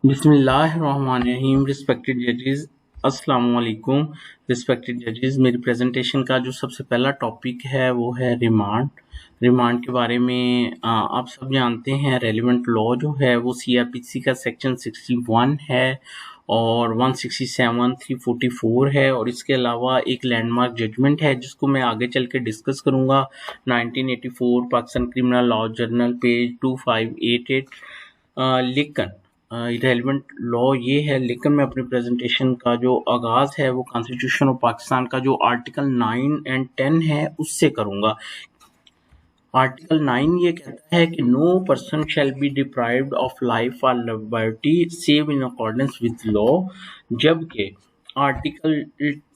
बिस्मिल्लाहिर्रहमानिर्रहीम। रिस्पेक्टेड जजेस, अस्सलाम वालेकुम। रिस्पेक्टेड जजेस, मेरी प्रेजेंटेशन का जो सबसे पहला टॉपिक है वो है रिमांड। रिमांड के बारे में आप सब जानते हैं रेलिवेंट लॉ जो है वो सीआरपीसी का सेक्शन 61 है और 167, 344 है और इसके अलावा एक लैंडमार्क जजमेंट है जिसको मैं आगे चल के डिस्कस करूँगा। 1984 Pakistan criminal law journal page 2588। लेकिन रेलिवेंट लॉ ये है, लेकिन मैं अपनी प्रेजेंटेशन का जो आगाज़ है वो कॉन्स्टिट्यूशन ऑफ पाकिस्तान का जो आर्टिकल 9 एंड 10 है उससे करूँगा। आर्टिकल 9 ये कहता है कि no person shall be deprived of life और liberty save in accordance with law, जबकि आर्टिकल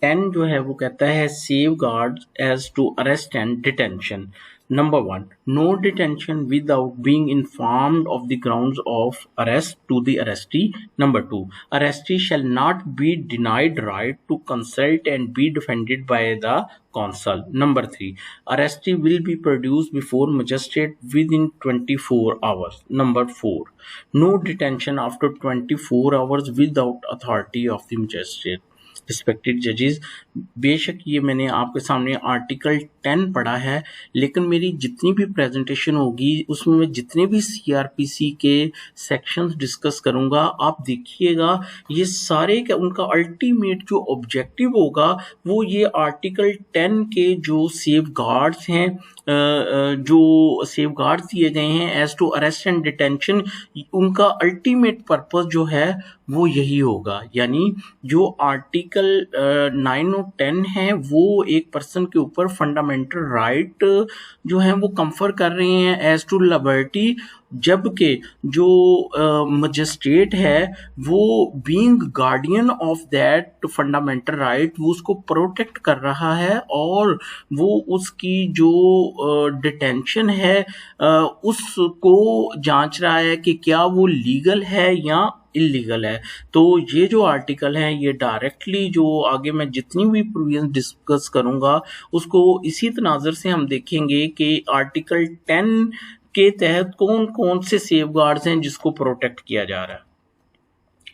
10 जो है वो कहता है safeguards as to arrest and detention. Number 1. No detention without being informed of the grounds of arrest to the arrestee. Number 2. Arrestee shall not be denied right to consult and be defended by the counsel. Number 3. Arrestee will be produced before magistrate within 24 hours. Number 4. No detention after 24 hours without authority of the magistrate. Respected जजेस, बेशक ये मैंने आपके सामने article 10 पढ़ा है, लेकिन मेरी जितनी भी प्रेजेंटेशन होगी उसमें मैं जितने भी सीआरपीसी के सेक्शंस डिस्कस करूंगा, आप देखिएगा ये सारे का उनका अल्टीमेट जो ऑब्जेक्टिव होगा वो ये आर्टिकल 10 के जो सेफ गार्ड्स हैं, जो सेफ गार्ड्स दिए गए हैं as to arrest and detention, उनका अल्टीमेट पर्पस जो है वो यही होगा। यानी जो आर्टिकल 9 और 10 है वो एक पर्सन के ऊपर फंडामेंटल राइट जो है वो कंफर कर रहे हैं एज टू लिबर्टी, जबकि जो मजिस्ट्रेट है वो being guardian of that fundamental right वो उसको प्रोटेक्ट कर रहा है और वो उसकी जो डिटेंशन है उसको जांच रहा है कि क्या वो लीगल है या इलीगल है। तो ये जो आर्टिकल है ये डायरेक्टली जो आगे मैं जितनी भी प्रोविजन डिस्कस करूंगा उसको इसी तनाजर से हम देखेंगे कि आर्टिकल 10 के तहत कौन कौन से सेफगार्ड्स हैं जिसको प्रोटेक्ट किया जा रहा है।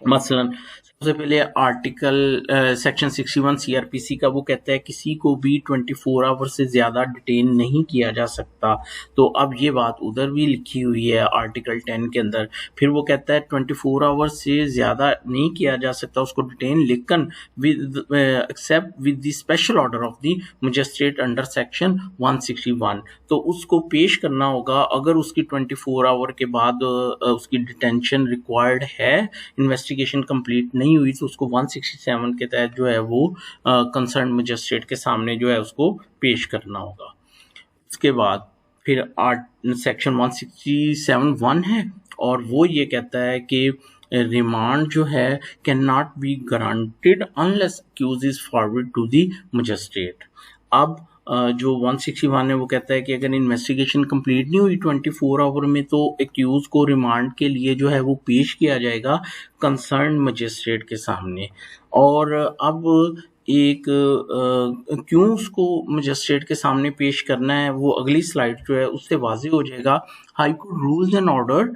मसलन सबसे पहले आर्टिकल सेक्शन 61 सीआरपीसी का वो कहता है किसी को भी 24 आवर से ज़्यादा डिटेन नहीं किया जा सकता। तो अब ये बात उधर भी लिखी हुई है आर्टिकल 10 के अंदर। फिर वो कहता है 24 आवर से ज़्यादा नहीं किया जा सकता उसको डिटेन, लेकिन with except with the special order of the magistrate under section 161। तो उसको पेश करना होगा अगर उसकी 24 आवर के बाद उसकी डिटेंशन रिक्वायर्ड है, इन्वेस्टिगेशन कंप्लीट नहीं हुई, तो उसको 167 के तहत जो है वो कंसर्न मजिस्ट्रेट के सामने जो है उसको पेश करना होगा। उसके बाद फिर सेक्शन 167(1) है और वो ये कहता है कि रिमांड जो है can not be granted unless accused is forward to the magistrate. अब जो 161 है वो कहता है कि अगर इन्वेस्टिगेशन कंप्लीट नहीं हुई 24 आवर में तो एक्यूज को रिमांड के लिए जो है वो पेश किया जाएगा कंसर्न मजिस्ट्रेट के सामने। और अब एक क्यों उसको मजिस्ट्रेट के सामने पेश करना है वो अगली स्लाइड जो है उससे वाज़ेह हो जाएगा। High court rules and order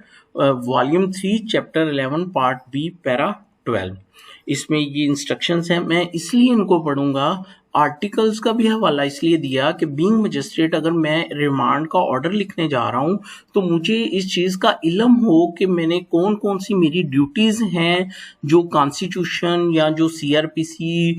volume 3 chapter 11 part B para 12, इसमें ये इंस्ट्रक्शंस हैं। मैं इसलिए इनको पढ़ूंगा, आर्टिकल्स का भी हवाला इसलिए दिया कि बीइंग मजिस्ट्रेट अगर मैं रिमांड का ऑर्डर लिखने जा रहा हूं तो मुझे इस चीज़ का इल्म हो कि मैंने कौन कौन सी मेरी ड्यूटीज़ हैं जो कॉन्स्टिट्यूशन या जो सीआरपीसी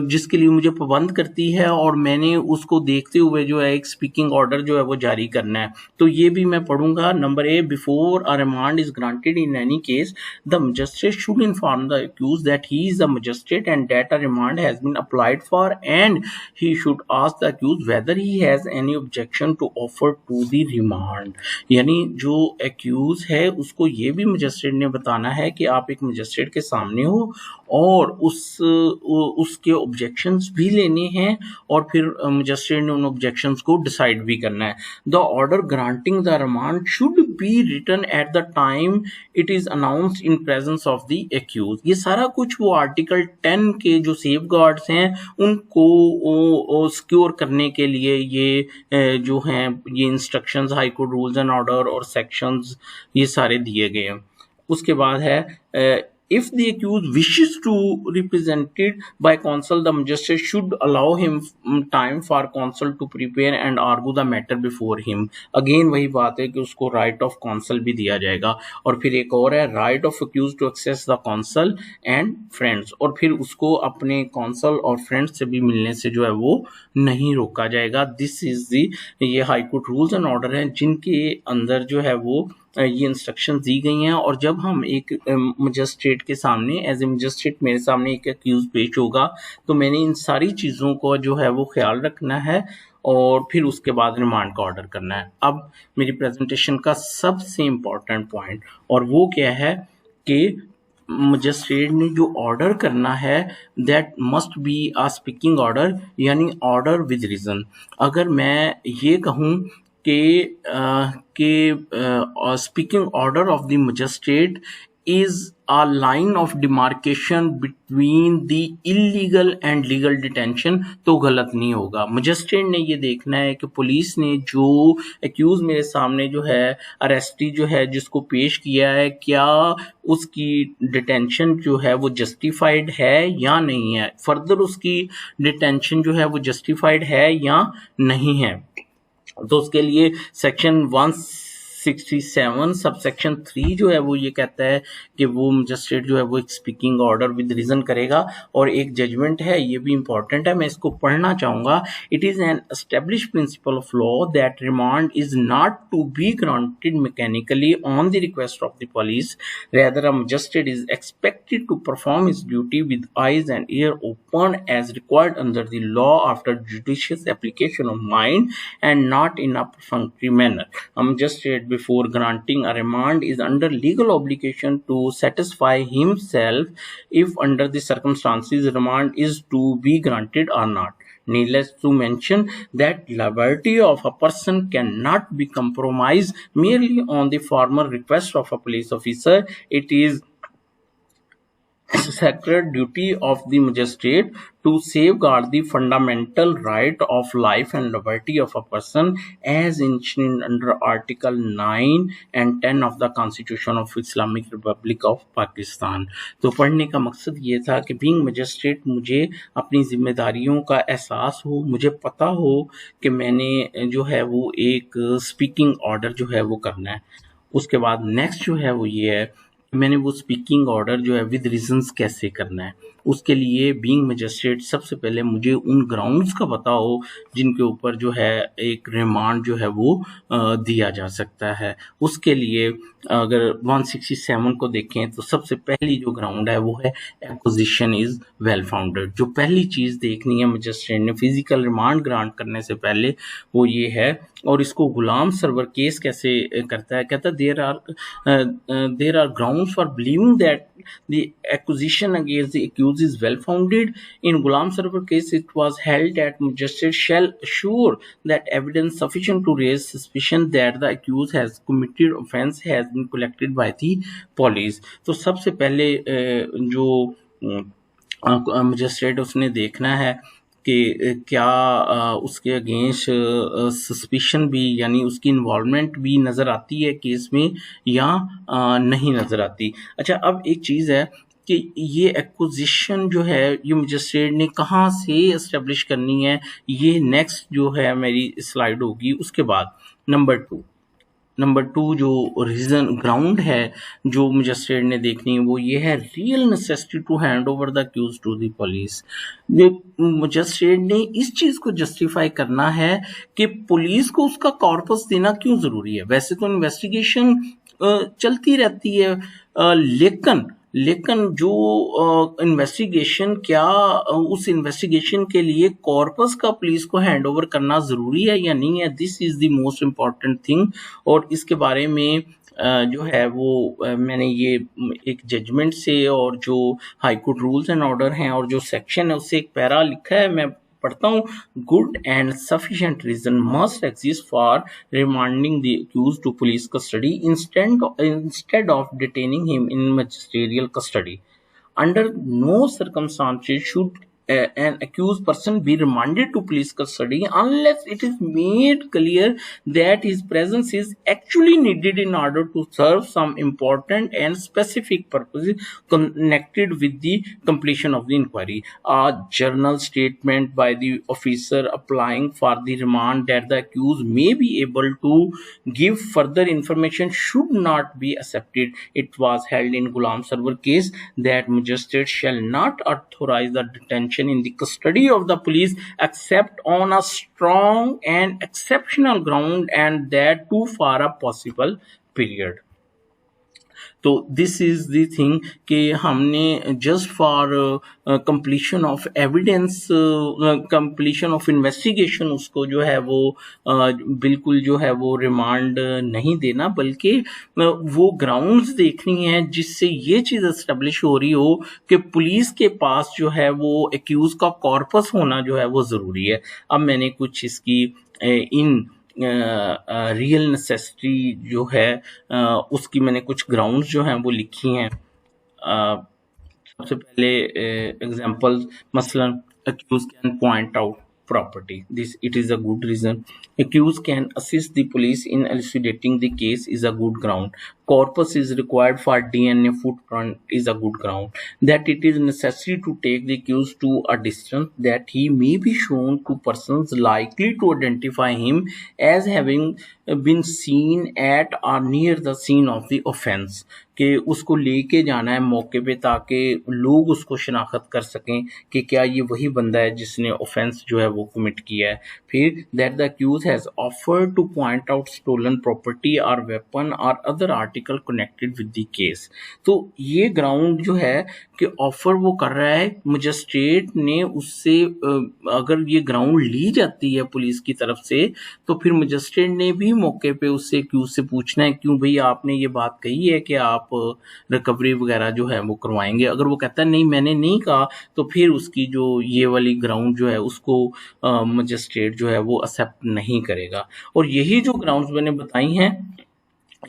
जिसके लिए मुझे पाबंद करती है, और मैंने उसको देखते हुए जो है एक स्पीकिंग ऑर्डर जो है वो जारी करना है। तो ये भी मैं पढ़ूंगा। Number A, before a remand is granted in any case the magistrate should inform the accused that he is the magistrate and that a remand has been applied for and he should ask the accused whether he has any objection to offer to the remand। यानी जो accused है उसको ये भी magistrate ने बताना है कि आप एक मजिस्ट्रेट के सामने हो और उसके ऑब्जेक्शंस भी लेने हैं और फिर मजिस्ट्रेट ने उन ऑब्जेक्शंस को डिसाइड भी करना है। The order granting the remand should be written at the time it is announced in presence of the accused. ये सारा कुछ वो आर्टिकल 10 के जो सेफ गार्ड्स हैं उनको सिक्योर करने के लिए ये जो हैं ये instructions high court rules and order और सेक्शंस ये सारे दिए गए हैं। उसके बाद है if the accused wishes to represented by counsel, the magistrate should allow him time for counsel to prepare and argue the matter before him. Again वही बात है कि उसको right of counsel भी दिया जाएगा। और फिर एक और है right of accused to access the counsel and friends, और फिर उसको अपने counsel और friends से भी मिलने से जो है वो नहीं रोका जाएगा। दिस इज दी, ये high court rules and order हैं जिनके अंदर जो है वो ये इंस्ट्रक्शन दी गई हैं। और जब हम एक मजिस्ट्रेट के सामने एज ए मजिस्ट्रेट मेरे सामने एक अक्यूज पेश होगा तो मैंने इन सारी चीज़ों को जो है वो ख्याल रखना है और फिर उसके बाद रिमांड का ऑर्डर करना है। अब मेरी प्रेजेंटेशन का सबसे इम्पोर्टेंट पॉइंट और वो क्या है कि मजिस्ट्रेट ने जो ऑर्डर करना है that must be a speaking order, यानी ऑर्डर विद रीजन। अगर मैं ये कहूँ कि speaking order of the magistrate is a line of demarcation between the illegal and legal detention, तो गलत नहीं होगा। मजिस्ट्रेट ने ये देखना है कि पुलिस ने जो एक्यूज मेरे सामने जो है अरेस्टी जो है जिसको पेश किया है, क्या उसकी डिटेंशन जो है वो जस्टिफाइड है या नहीं है, फर्दर उसकी डिटेंशन जो है वो जस्टिफाइड है या नहीं है। तो उसके लिए सेक्शन 167 सब सेक्शन 3 जो है वो ये कहता है कि वो मजिस्ट्रेट जो है वो एक स्पीकिंग ऑर्डर विद रीजन करेगा। और एक जजमेंट है, ये भी इंपॉर्टेंट है, मैं इसको पढ़ना चाहूंगा। It is an established principle of law that remand is not to be granted mechanically on the request of the police, rather a magistrate is expected to perform his duty with eyes and ear open as required under the law after judicious application of mind and not in a perfunctory manner. A magistrate before granting a remand is under legal obligation to satisfy himself if under the circumstances remand is to be granted or not. Needless to mention that liberty of a person cannot be compromised merely on the formal request of a police officer. It is sacred duty of the magistrate to safeguard the fundamental right of life and liberty of a person as enshrined under Article 9 and 10 of the Constitution of Islamic Republic of Pakistan. तो पढ़ने का मकसद ये था कि being magistrate मुझे अपनी जिम्मेदारियों का एहसास हो, मुझे पता हो कि मैंने जो है वो एक स्पीकिंग ऑर्डर जो है वो करना है। उसके बाद नेक्स्ट जो है वो ये है मैंने वो स्पीकिंग ऑर्डर जो है विद रीजंस कैसे करना है। उसके लिए बीइंग मजिस्ट्रेट सबसे पहले मुझे उन ग्राउंड्स का पता हो जिनके ऊपर जो है एक रिमांड जो है वो दिया जा सकता है। उसके लिए अगर 167 को देखें तो सबसे पहली जो ग्राउंड है वो है एक्विजिशन इज वेल फाउंडेड। जो पहली चीज़ देखनी है मजिस्ट्रेट ने फिजिकल रिमांड ग्रांट करने से पहले वो ये है। और इसको गुलाम सरवर केस कैसे करता है, कहता है there are grounds for believing that the accusation against the accused is well founded. In Ghulam Sarwar case, it was held that magistrate shall assure that evidence sufficient to raise suspicion that the accused has committed offence has been collected by the police. तो सबसे पहले जो magistrate उसने देखना है कि क्या उसके अगेंस्ट सस्पिशन भी यानी उसकी इन्वॉल्वमेंट भी नज़र आती है केस में या नहीं नज़र आती। अच्छा, अब एक चीज़ है कि ये एक्विजिशन जो है ये मजिस्ट्रेट ने कहाँ से एस्टेब्लिश करनी है, ये नेक्स्ट जो है मेरी स्लाइड होगी। उसके बाद नंबर टू जो रीजन ग्राउंड है जो मजिस्ट्रेट ने देखनी है वो ये है real necessity to hand over the accused to the police. Magistrate ने इस चीज़ को जस्टिफाई करना है कि पुलिस को उसका कॉर्पस देना क्यों ज़रूरी है। वैसे तो इन्वेस्टिगेशन चलती रहती है, लेकिन जो इन्वेस्टिगेशन क्या उस इन्वेस्टिगेशन के लिए कॉर्पस का पुलिस को हैंड ओवर करना ज़रूरी है या नहीं है, this is the most important thing. और इसके बारे में जो है वो मैंने ये एक जजमेंट से और जो high court rules and order हैं और जो सेक्शन है उससे एक पैरा लिखा है, मैं पढ़ता हूँ। Good and sufficient reason must exist for remanding the accused to police custody instead of detaining him in magisterial custody. Under no circumstances should an accused person be remanded to police custody unless it is made clear that his presence is actually needed in order to serve some important and specific purposes connected with the completion of the inquiry. A journal statement by the officer applying for the remand that the accused may be able to give further information should not be accepted. It was held in Ghulam Sarwar case that magistrate shall not authorize the detention in the custody of the police except on a strong and exceptional ground, and that too for a possible period. तो this is the thing कि हमने just for completion of evidence, completion of investigation उसको जो है वो बिल्कुल जो है वो रिमांड नहीं देना, बल्कि वो ग्राउंड्स देखनी है जिससे ये चीज़ एस्टेब्लिश हो रही हो कि पुलिस के पास जो है वो एक्यूज का कॉर्पस होना जो है वो ज़रूरी है. अब मैंने कुछ इसकी इन रियल नेसेसिटी जो है उसकी मैंने कुछ ग्राउंड्स जो हैं वो लिखी हैं. सबसे पहले एग्जांपल, मसलन accused can point out property. This it is a good reason. Accused can assist the police in elucidating the case is a good ground. Corpus is required for DNA footprint is a good ground. That it is necessary to take the accused to a distance that he may be shown to persons likely to identify him as having been seen at or near the scene of the offense. कि उसको लेके जाना है मौके पे ताकि लोग उसको शनाख्त कर सकें कि क्या ये वही बंदा है जिसने ऑफेंस जो है वो कमिट किया है. फिर that the accused has offered to point out stolen property और वेपन और other article connected with the case. तो ये ग्राउंड जो है कि ऑफर वो कर रहा है, मजिस्ट्रेट ने उससे अगर ये ग्राउंड ली जाती है पुलिस की तरफ से तो फिर मजिस्ट्रेट ने भी मौके पे उससे एक्यूज से पूछना है क्यों भाई आपने ये बात कही है कि आप रिकवरी वगैरह जो है वो करवाएंगे. अगर वो कहता है नहीं मैंने नहीं कहा तो फिर उसकी जो ये वाली ग्राउंड जो है उसको मजिस्ट्रेट जो है वो एक्सेप्ट नहीं करेगा. और यही जो ग्राउंड्स मैंने बताई हैं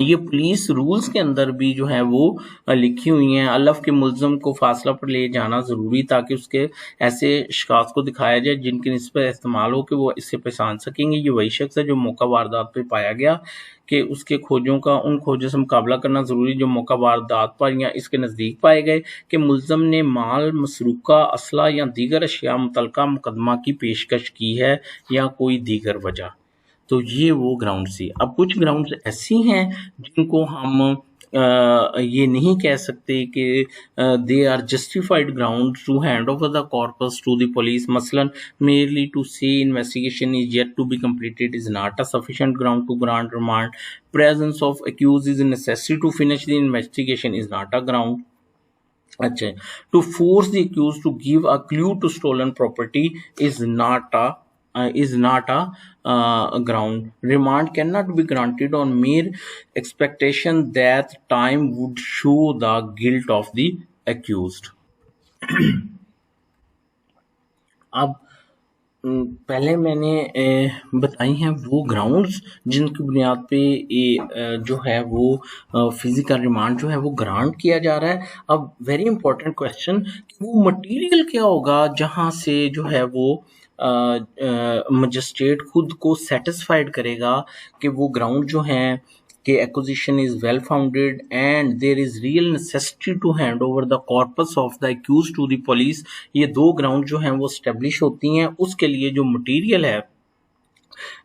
ये पुलिस रूल्स के अंदर भी जो है वो लिखी हुई हैं. अलफ के मुल्ज़म को फासला पर ले जाना ज़रूरी ताकि उसके ऐसे शिकायत को दिखाया जाए जिनके निस्बत इस्तेमाल हो कि वो इससे पहचान सकेंगे ये वही शख्स है जो मौका वारदात पे पाया गया, कि उसके खोजों का उन खोजों से मुकाबला करना ज़रूरी जो मौका वारदात पर या इसके नज़दीक पाए गए, कि मुल्ज़म ने माल मसरूका असला या दीगर अशिया मुतलका मुकदमा की पेशकश की है या कोई दीगर वजह. तो ये वो ग्राउंड्स थी. अब कुछ ग्राउंड्स ऐसी हैं जिनको हम ये नहीं कह सकते कि they are justified ground to hand over the corpus to the police. मसलन merely to say investigation is yet to be completed is not a sufficient ground to grant remand. Presence of accused is necessary to finish the investigation is not a ground. अच्छा, to force the accused to give a clue to stolen property is not a ground. Remand cannot be granted on mere expectation that time would show the guilt of the accused. अब पहले मैंने बताई हैं वो grounds जिनकी बुनियाद पे ये जो है वो फिजिकल रिमांड जो है वो ग्रांट किया जा रहा है. अब वेरी इंपॉर्टेंट क्वेश्चन, वो मटेरियल क्या होगा जहाँ से जो है वो मजिस्ट्रेट खुद को सेटिस्फाइड करेगा कि वो ग्राउंड जो हैं कि acquisition is well founded and there is real necessity to hand over the corpus of the accused to the police. ये दो ग्राउंड जो हैं वो स्टेब्लिश होती हैं. उसके लिए जो मटेरियल है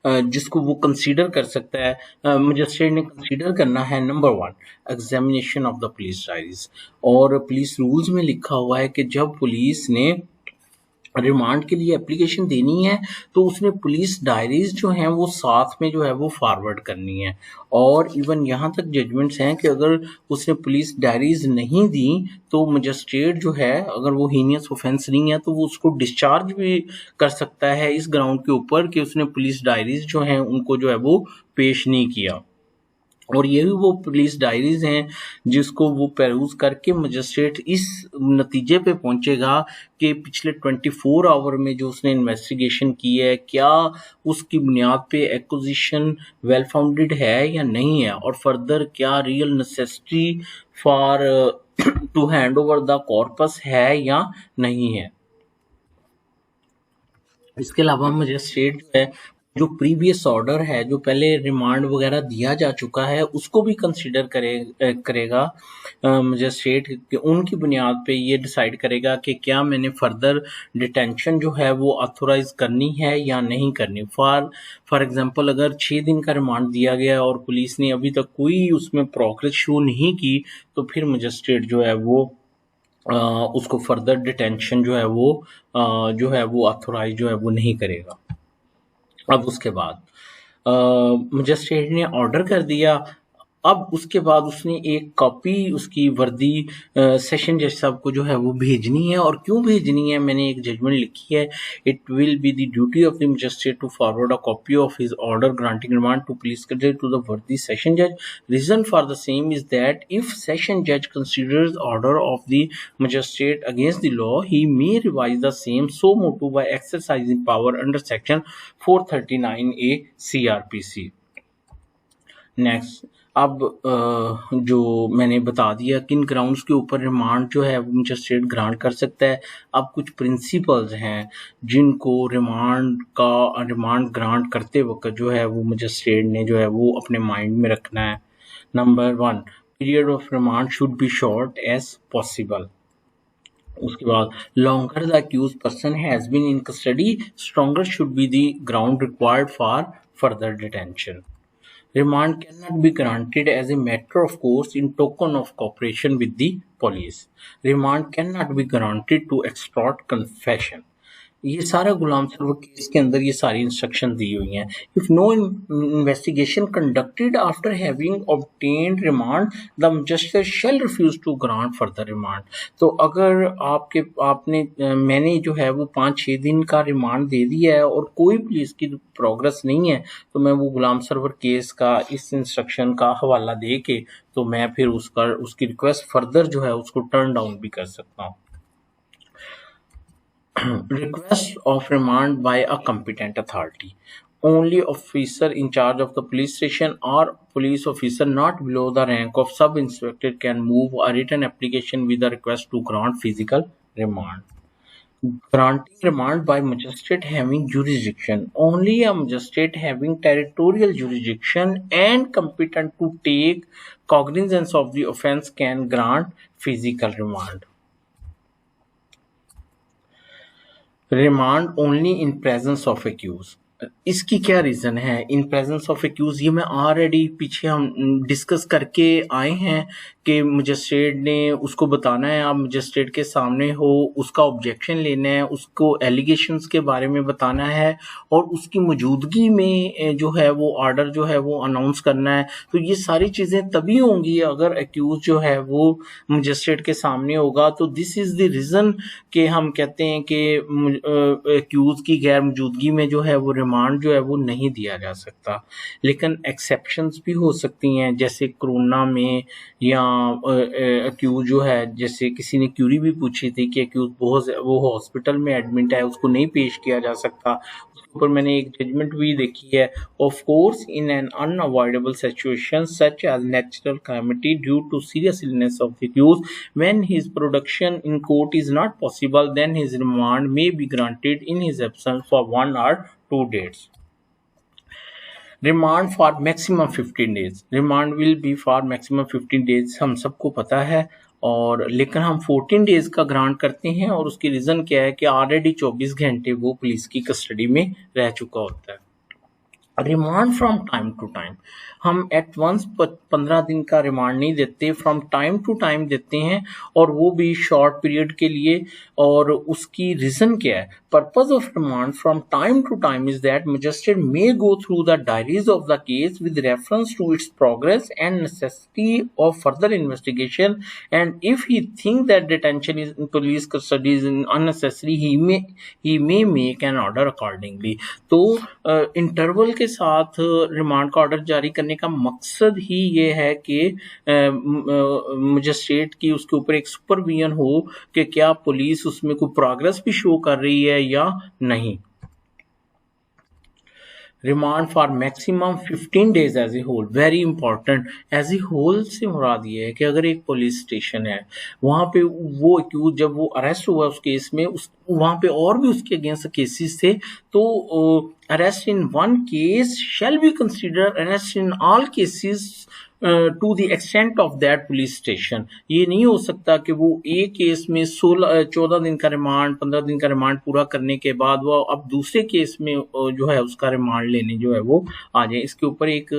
जिसको वो कंसीडर कर सकता है, मजिस्ट्रेट ने कंसीडर करना है. Number 1, examination of the police diaries. और पुलिस रूल्स में लिखा हुआ है कि जब पुलिस ने रिमांड के लिए एप्लीकेशन देनी है तो उसने पुलिस डायरीज जो हैं वो साथ में जो है वो फॉरवर्ड करनी है. और इवन यहाँ तक जजमेंट्स हैं कि अगर उसने पुलिस डायरीज नहीं दी तो मजिस्ट्रेट जो है अगर वो हीनियस ऑफेंस नहीं है तो वो उसको डिस्चार्ज भी कर सकता है इस ग्राउंड के ऊपर कि उसने पुलिस डायरीज जो हैं उनको जो है वो पेश नहीं किया. और यही वो पुलिस डायरीज हैं जिसको वो पेरूज करके मजिस्ट्रेट इस नतीजे पे पहुंचेगा कि पिछले 24 आवर में जो उसने इन्वेस्टिगेशन की है क्या उसकी बुनियाद पे एक्विजिशन वेल फाउंडेड है या नहीं है, और फर्दर क्या real necessity for to hand over the corpus है या नहीं है. इसके अलावा मजिस्ट्रेट जो है जो प्रीवियस ऑर्डर है, जो पहले रिमांड वगैरह दिया जा चुका है, उसको भी कंसीडर करेगा मजिस्ट्रेट, उनकी बुनियाद पे ये डिसाइड करेगा कि क्या मैंने फर्दर डिटेंशन जो है वो ऑथोराइज करनी है या नहीं करनी। फॉर एग्जांपल अगर 6 दिन का रिमांड दिया गया और पुलिस ने अभी तक कोई उसमें प्रोग्रेस शो नहीं की, तो फिर मजिस्ट्रेट जो है वो उसको फर्दर डिटेंशन जो है वो ऑथोराइज जो है वो नहीं करेगा। अब उसके बाद मजिस्ट्रेट ने ऑर्डर कर दिया। अब उसके बाद उसने एक कॉपी उसकी वर्दी सेशन जज साहब को जो है वो भेजनी है। और क्यों भेजनी है, मैंने एक जजमेंट लिखी है, it will be the duty of the magistrate to forward a copy of his order granting remand to police custody to the वर्दी सेशन जज। Reason for the same is that if session जज considers order of the magistrate against the law, he may revise the same so motu by exercising power under section 439A CRPC। Next, अब जो मैंने बता दिया किन grounds के ऊपर remand जो है वो मजिस्ट्रेट ग्रांट कर सकता है। अब कुछ प्रिंसिपल्स हैं जिनको रिमांड ग्रांट करते वक्त जो है वो मजिस्ट्रेट ने जो है वो अपने माइंड में रखना है। Number 1, period of remand should be short as possible. उसके बाद longer the accused person has been in custody, stronger should be the ground required for further detention. Remand cannot be granted as a matter of course in token of cooperation with the police. Remand cannot be granted to extort confession. ये सारा गुलाम server case के अंदर ये सारी instruction दी हुई हैं। If no investigation conducted after having obtained remand, the magistrate shall refuse to grant further remand. तो अगर मैंने जो है वो 5-6 दिन का रिमांड दे दिया है और कोई पुलिस की प्रोग्रेस नहीं है, तो मैं वो गुलाम सरवर केस का इस इंस्ट्रक्शन का हवाला दे के तो मैं फिर उसकी रिक्वेस्ट फर्दर जो है उसको टर्न डाउन भी कर सकता हूँ। Request of remand by a competent authority. Only officer in charge of the police station or police officer not below the rank of sub-inspector can move a written application with a request to grant physical remand. Granting remand by magistrate having jurisdiction. Only a magistrate having territorial jurisdiction and competent to take cognizance of the offence can grant physical remand. Remand only in presence of accused. इसकी क्या reason है इन presence of accused? ये मैं already पीछे हम discuss करके आए हैं कि मजिस्ट्रेट ने उसको बताना है, आप मजिस्ट्रेट के सामने हो, उसका ऑब्जेक्शन लेना है, उसको एलिगेशंस के बारे में बताना है और उसकी मौजूदगी में जो है वो ऑर्डर जो है वो अनाउंस करना है। तो ये सारी चीज़ें तभी होंगी अगर एक्यूज जो है वो मजिस्ट्रेट के सामने होगा। तो दिस इज़ द रीज़न कि हम कहते हैं कि एक्यूज की गैर मौजूदगी में जो है वो रिमांड जो है वो नहीं दिया जा सकता। लेकिन एक्सेप्शंस भी हो सकती हैं, जैसे कोरोना में या एक्यूज जो है, जैसे किसी ने क्यूरी भी पूछी थी कि एक्यूज वो हॉस्पिटल में एडमिट है, उसको नहीं पेश किया जा सकता। उसके ऊपर मैंने एक जजमेंट भी देखी है। Of course in an unavoidable situation such as natural calamity due to serious illness of the accused, when his production in court is not possible, then his remand may be granted in his absence for 1 or 2 days. Remand for maximum 15 days. Remand will be for maximum 15 days, हम सबको पता है। और लेकिन हम 14 days का grant करते हैं और उसकी रीज़न क्या है कि ऑलरेडी 24 घंटे वो पुलिस की कस्टडी में रह चुका होता है। Remand from time to time, हम एट वंस 15 दिन का रिमांड नहीं देते, फ्रॉम टाइम टू टाइम देते हैं और वो भी शॉर्ट पीरियड के लिए। और उसकी रीज़न क्या है? Purpose of remand from time to time is that magistrate may go through the diaries of the case with reference to its progress and necessity of further investigation, and if he think that detention is in police custody is unnecessary, he may make an order accordingly. तो interval के साथ remand का order जारी करने का मकसद ही ये है कि मजिस्ट्रेट की उसके ऊपर एक सुपरविजन हो कि क्या पुलिस उसमें कोई प्रोग्रेस भी शो कर रही है या नहीं। Remand for maximum 15 days as a whole, very important. As a whole से मुराद ये है कि अगर एक पुलिस स्टेशन है, वहां पे वो एक्यूज जब वो अरेस्ट हुआ उस केस में, उस वहां पे और भी उसके अगेंस्ट केसेस थे, तो arrest in one case shall be consider arrest in all cases to the extent of that police station. ये नहीं हो सकता कि वो एक केस में 14 दिन का रिमांड, 15 दिन का रिमांड पूरा करने के बाद वो अब दूसरे केस में जो है उसका रिमांड लेने जो है वो आ जाए। इसके ऊपर एक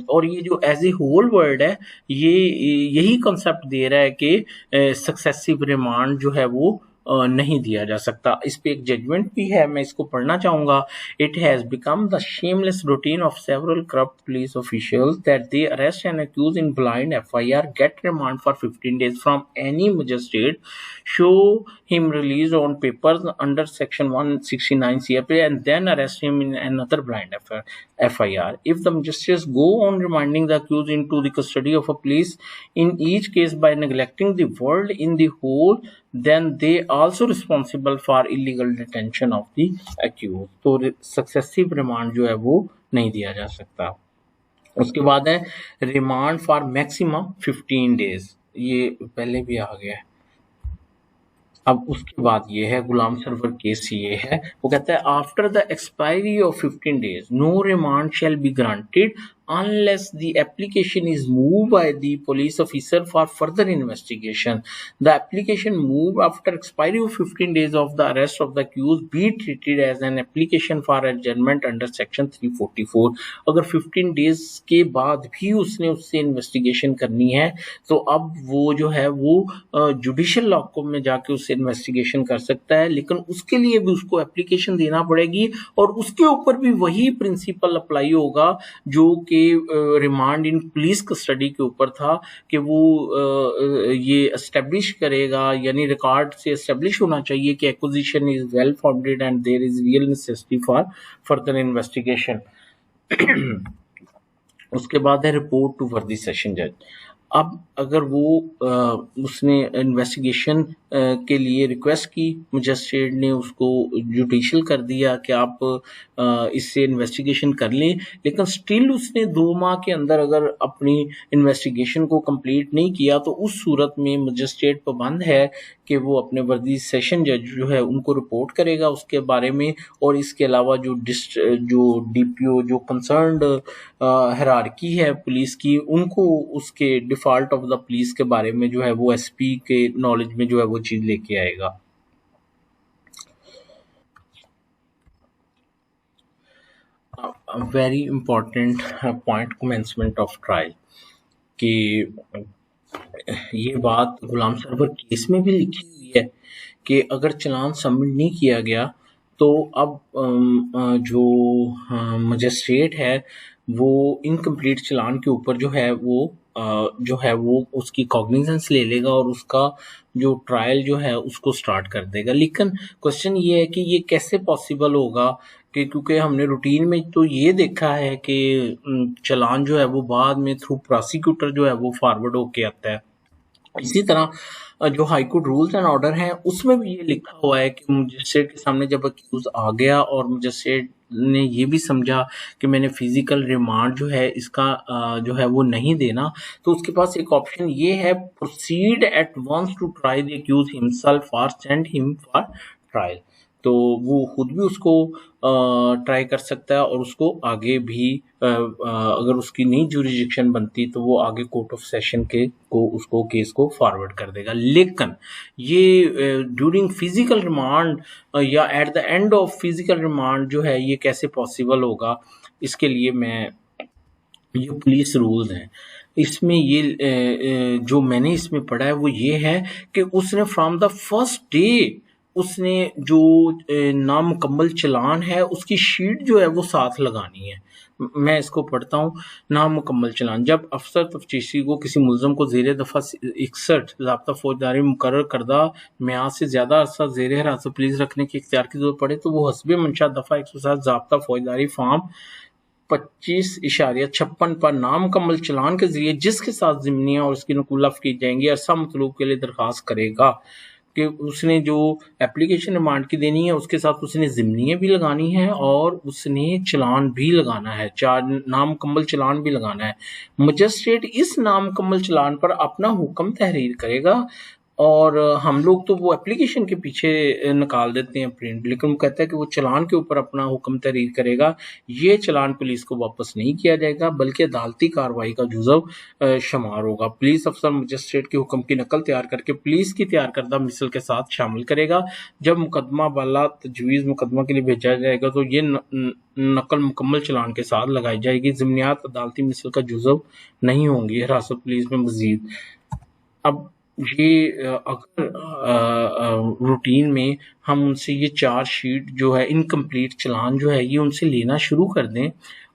और ये जो एज ए होल वर्ड है, ये यही कंसेप्ट दे रहा है कि सक्सेसिव रिमांड जो है वो नहीं दिया जा सकता। इस पे एक जजमेंट भी है, मैं इसको पढ़ना चाहूंगा। It has become the shameless routine of several corrupt police officials that they arrest an accused in blind FIR, get remand for 15 days from any magistrate, show him released on papers under section 169 CFA and then arrest him in another blind FIR. If the magistrates go on remanding the accused into the custody of a police in each case by neglecting the word in the whole, then they also responsible for illegal detention of the accused. तो successive remand जो है वो नहीं दिया जा सकता। उसके बाद है रिमांड फॉर मैक्सिमम 15 डेज, ये पहले भी आ गया है। अब उसके बाद ये है गुलाम सरवर केस, ये है वो कहता है after the expiry of 15 days no remand shall be granted unless the application is moved by the police officer for further investigation. The application moved after expiry of 15 days of the arrest of the accused be treated as an application for adjournment under section 344. अगर 15 days के बाद भी उसने उससे investigation करनी है तो अब वो जो है वो जुडिशियल लॉकअप में जाके उससे इन्वेस्टिगेशन कर सकता है, लेकिन उसके लिए भी उसको एप्लीकेशन देना पड़ेगी और उसके ऊपर भी वही प्रिंसिपल अप्लाई होगा जो कि रिमांड इन पुलिस कस्टडी के ऊपर था कि वो ये एस्टेब्लिश करेगा, यानी रिकॉर्ड से एस्टेब्लिश होना चाहिए कि acquisition is well founded and there is real necessity for further investigation. उसके बाद है रिपोर्ट टू वर्दी सेशन जज। अब अगर वो उसने इन्वेस्टिगेशन के लिए रिक्वेस्ट की, मजिस्ट्रेट ने उसको जुडिशियल कर दिया कि आप इससे इन्वेस्टिगेशन कर लें, लेकिन स्टिल उसने 2 माह के अंदर अगर अपनी इन्वेस्टिगेशन को कंप्लीट नहीं किया तो उस सूरत में मजिस्ट्रेट पाबंद है कि वो अपने वर्दी सेशन जज जो है उनको रिपोर्ट करेगा उसके बारे में, और इसके अलावा जो DPO जो कंसर्न्ड हायरार्की है पुलिस की, उनको उसके डिफॉल्ट ऑफ द पुलिस के बारे में जो है वो SP के नॉलेज में जो है वो चीज लेके आएगा। Very important point commencement of trial कि ये बात गुलाम सरवर केस में भी लिखी हुई है कि अगर चालान सबमिट नहीं किया गया तो अब जो मजिस्ट्रेट है वो इनकम्प्लीट चालान के ऊपर जो है वो उसकी कॉग्निजेंस ले लेगा और उसका जो ट्रायल जो है उसको स्टार्ट कर देगा। लेकिन क्वेश्चन ये है कि ये कैसे पॉसिबल होगा कि क्योंकि हमने रूटीन में तो ये देखा है कि चालान जो है वो बाद में थ्रू प्रोसिक्यूटर जो है वो फॉरवर्ड होके आता है। इसी तरह जो हाईकोर्ट रूल्स एंड ऑर्डर हैं उसमें भी ये लिखा हुआ है कि मजिस्ट्रेट के सामने जब अक्यूज आ गया और मजिस्ट्रेट ने ये भी समझा कि मैंने फिजिकल रिमांड जो है इसका जो है वो नहीं देना, तो उसके पास एक ऑप्शन ये है proceed at once to try the accused himself और सेंड हिम फॉर ट्रायल। तो वो खुद भी उसको ट्राई कर सकता है और उसको आगे भी अगर उसकी नई जुरिडिक्शन बनती तो वो आगे कोर्ट ऑफ सेशन के को उसको केस को फॉरवर्ड कर देगा। लेकिन ये ड्यूरिंग फिजिकल रिमांड या at the end of physical remand जो है ये कैसे पॉसिबल होगा, इसके लिए ये पुलिस रूल्स हैं। इसमें ये जो मैंने इसमें पढ़ा है वो ये है कि उसने फ्रॉम द फर्स्ट डे उसने जो नामुकम्मल चालान है उसकी शीट जो है वो साथ लगानी है। मैं इसको पढ़ता हूँ। नामुकम्मल चालान, जब अफसर तफ्तीशी को किसी मुलजम को ज़ेर दफ़ा 61 ज़ाब्ता फौजदारी मुकर्रर करदा म्याद से ज़्यादा अरसा ज़ेर हिरासत पुलिस रखने के इख्तियार की ज़रूरत पड़े तो वो हस्बे मंशा दफ़ा 107 ज़ाब्ता फौजदारी फार्म 25.56 पर नामुकम्मल चालान के जरिए जिसके साथ ज़िम्नियाँ और उसकी नकुलफ की जाएंगी अरसा मतलूब के लिए दरख्वास्त करेगा कि उसने जो एप्लीकेशन रिमांड की देनी है उसके साथ उसने ज़िम्नियाँ भी लगानी है और उसने चालान भी लगाना है, नामुकम्मल चालान भी लगाना है। मजिस्ट्रेट इस नामुकम्मल चालान पर अपना हुक्म तहरीर करेगा और हम लोग तो वो एप्लीकेशन के पीछे निकाल देते हैं प्रिंट, लेकिन वो कहता है कि वो चालान के ऊपर अपना हुक्म तहरीर करेगा। ये चालान पुलिस को वापस नहीं किया जाएगा बल्कि अदालती कार्रवाई का जुज़व शुमार होगा। पुलिस अफसर मजिस्ट्रेट के हुक्म की नकल तैयार करके पुलिस की तैयार करदा मिसल के साथ शामिल करेगा। जब मुकदमा बाला तजवीज़ मुकदमा के लिए भेजा जाएगा तो ये नकल मुकम्मल चालान के साथ लगाई जाएगी। ज़िम्नियात अदालती मिसल का जुज़व नहीं होंगी हिरासत पुलिस में मज़ीद। अब ये अगर रूटीन में हम उनसे ये चार्जशीट जो है इनकम्प्लीट चालान जो है ये उनसे लेना शुरू कर दें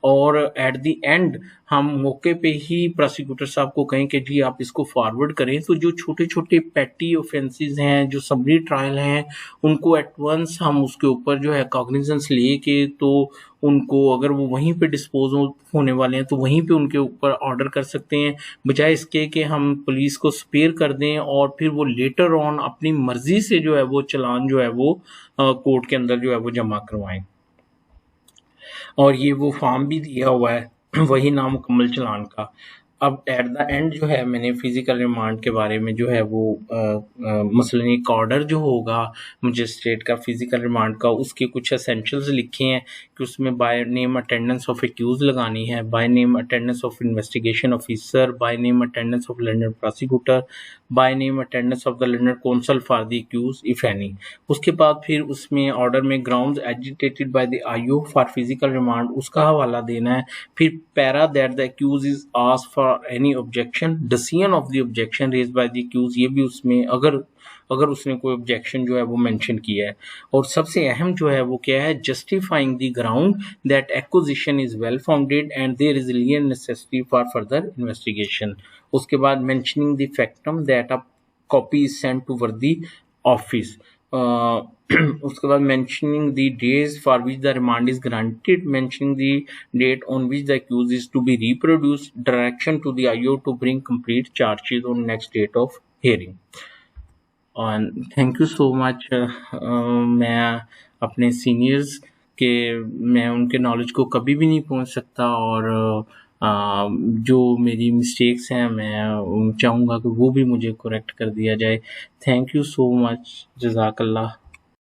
और एट द एंड हम मौके पे ही प्रोसिक्यूटर साहब को कहें कि जी आप इसको फॉरवर्ड करें, तो जो छोटे-छोटे पेटी ऑफेंसेस हैं, जो समरी ट्रायल हैं, उनको एट वंस हम उसके ऊपर जो है कॉग्निजेंस लेके तो उनको अगर वो वहीं पे डिस्पोज होने वाले हैं तो वहीं पे उनके ऊपर ऑर्डर कर सकते हैं, बजाय इसके कि हम पुलिस को स्पेयर कर दें और फिर वो लेटर ऑन अपनी मर्जी से जो है वो चालान जो है वो कोर्ट के अंदर जो है वो जमा करवाएं। और ये वो फॉर्म भी दिया हुआ है वही नामुकम्मल चालान का। अब एट द एंड जो है मैंने फिजिकल रिमांड के बारे में जो है वो मसलन एक ऑर्डर जो होगा मजिस्ट्रेट का फिजिकल रिमांड का उसके कुछ एसेंशियल्स लिखे हैं कि उसमें by name attendance of accused लगानी है, by name attendance of investigation officer, by name attendance of learned prosecutor, by name attendance of the learned counsel for the accused if any. उसके बाद फिर उसमें ऑर्डर में grounds agitated by the IO for physical remand उसका हवाला देना है। फिर para that the accused is asked for any objection, decision of the objection raised by the accused, ये भी उसमें अगर उसने कोई ऑब्जेक्शन जो है वो मेंशन किया है। और सबसे अहम जो है वो क्या है, justifying the ground that acquisition is well founded and there is real necessity for further investigation. उसके बाद mentioning the factum that a copy is sent to worthy office. उसके बाद mentioning the days for which the remand is granted, mentioning the date on which the accused is to be reproduced, direction to the IO to bring complete charges on next date of hearing. and thank you so much। मैं अपने seniors के मैं उनके knowledge को कभी भी नहीं पहुंच सकता और जो मेरी मिस्टेक्स हैं मैं चाहूँगा कि वो भी मुझे करेक्ट कर दिया जाए। Thank you so much. जज़ाकल्लाह।